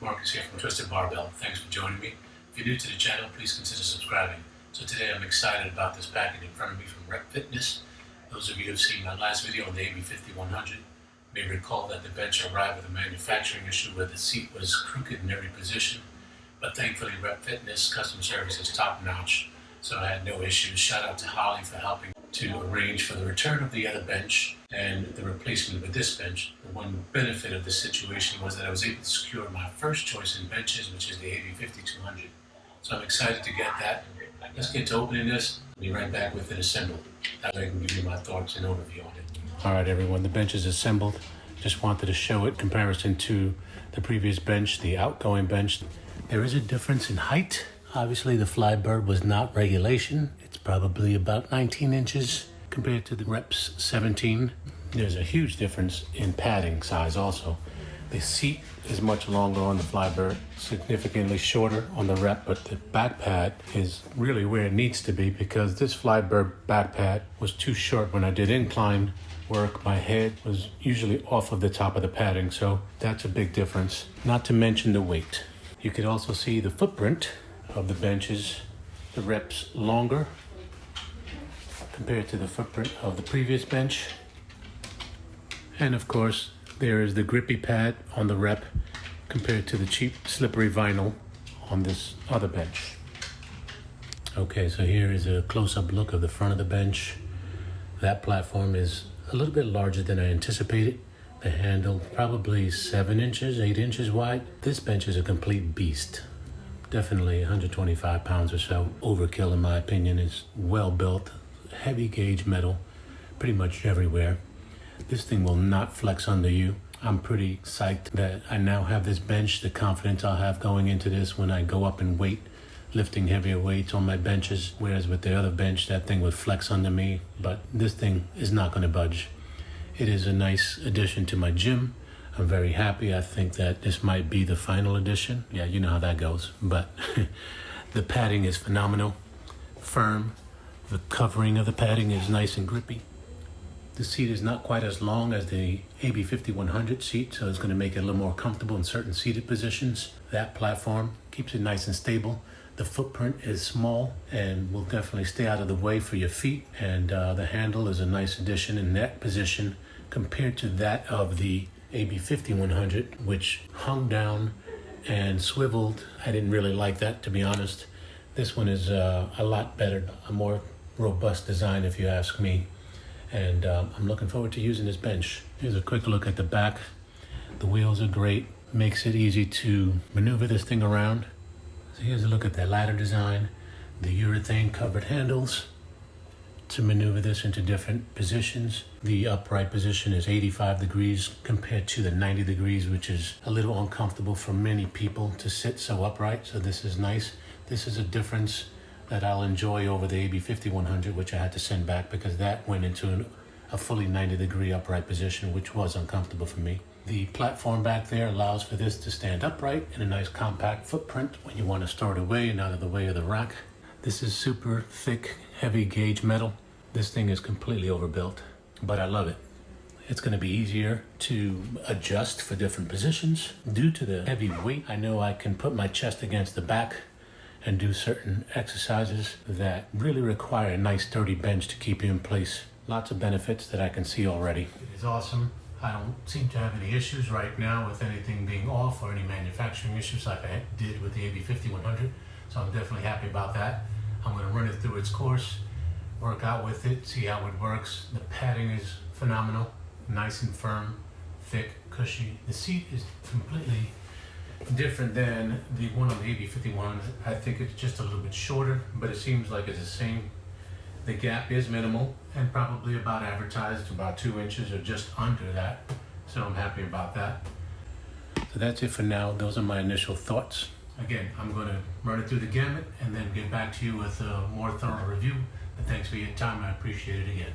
Marcus here from Twisted Barbell. Thanks for joining me. If you're new to the channel, please consider subscribing. So today I'm excited about this package in front of me from Rep Fitness. Those of you who have seen my last video on the AB5100 may recall that the bench arrived with a manufacturing issue where the seat was crooked in every position. But thankfully Rep Fitness customer service is top notch, so I had no issues. Shout out to Holly for helping to arrange for the return of the other bench and the replacement of this bench. The one benefit of this situation was that I was able to secure my first choice in benches, which is the AB5200. So I'm excited to get that. Let's get to opening this. I'll be right back with it assembled. That way I can give you my thoughts and overview on it. All right, everyone, the bench is assembled. Just wanted to show it in comparison to the previous bench, the outgoing bench. There is a difference in height. Obviously, the Flybird was not regulation. It's probably about 19 inches compared to the Reps 17. There's a huge difference in padding size also. The seat is much longer on the Flybird, significantly shorter on the Rep, but the back pad is really where it needs to be because this Flybird back pad was too short. When I did incline work, my head was usually off of the top of the padding, so that's a big difference. Not to mention the weight. You could also see the footprint of the benches, the Reps longer compared to the footprint of the previous bench. And of course, there is the grippy pad on the Rep compared to the cheap slippery vinyl on this other bench. Okay, so here is a close-up look of the front of the bench. That platform is a little bit larger than I anticipated. The handle probably 7 inches, 8 inches wide. This bench is a complete beast. Definitely 125 pounds or so. Overkill in my opinion. Is well built, heavy gauge metal, pretty much everywhere. This thing will not flex under you. I'm pretty psyched that I now have this bench, the confidence I'll have going into this when I go up in weight, lifting heavier weights on my benches, whereas with the other bench, that thing would flex under me, but this thing is not gonna budge. It is a nice addition to my gym. I'm very happy. I think that this might be the final edition. Yeah, you know how that goes. But the padding is phenomenal, firm. The covering of the padding is nice and grippy. The seat is not quite as long as the AB5100 seat, so it's going to make it a little more comfortable in certain seated positions. That platform keeps it nice and stable. The footprint is small and will definitely stay out of the way for your feet. And the handle is a nice addition in that position compared to that of the AB5100, which hung down and swiveled. I didn't really like that, to be honest. This one is a lot better, a more robust design if you ask me. And I'm looking forward to using this bench. Here's a quick look at the back. The wheels are great. Makes it easy to maneuver this thing around. So here's a look at that ladder design. The urethane covered handles to maneuver this into different positions. The upright position is 85 degrees compared to the 90 degrees, which is a little uncomfortable for many people to sit so upright. So this is nice. This is a difference that I'll enjoy over the AB5100, which I had to send back because that went into a fully 90 degree upright position, which was uncomfortable for me. The platform back there allows for this to stand upright in a nice compact footprint when you want to store it away and out of the way of the rack. This is super thick, heavy gauge metal. This thing is completely overbuilt, but I love it. It's going to be easier to adjust for different positions. Due to the heavy weight, I know I can put my chest against the back and do certain exercises that really require a nice sturdy bench to keep you in place. Lots of benefits that I can see already. It is awesome. I don't seem to have any issues right now with anything being off or any manufacturing issues like I did with the AB5100. So I'm definitely happy about that. I'm going to run it through its course, work out with it, see how it works. The padding is phenomenal, nice and firm, thick, cushy. The seat is completely different than the one on the AB5100. I think it's just a little bit shorter, but it seems like it's the same. The gap is minimal and probably about advertised, about 2 inches or just under that. So I'm happy about that. So that's it for now. Those are my initial thoughts. Again, I'm going to run it through the gamut and then get back to you with a more thorough review. But thanks for your time. I appreciate it again.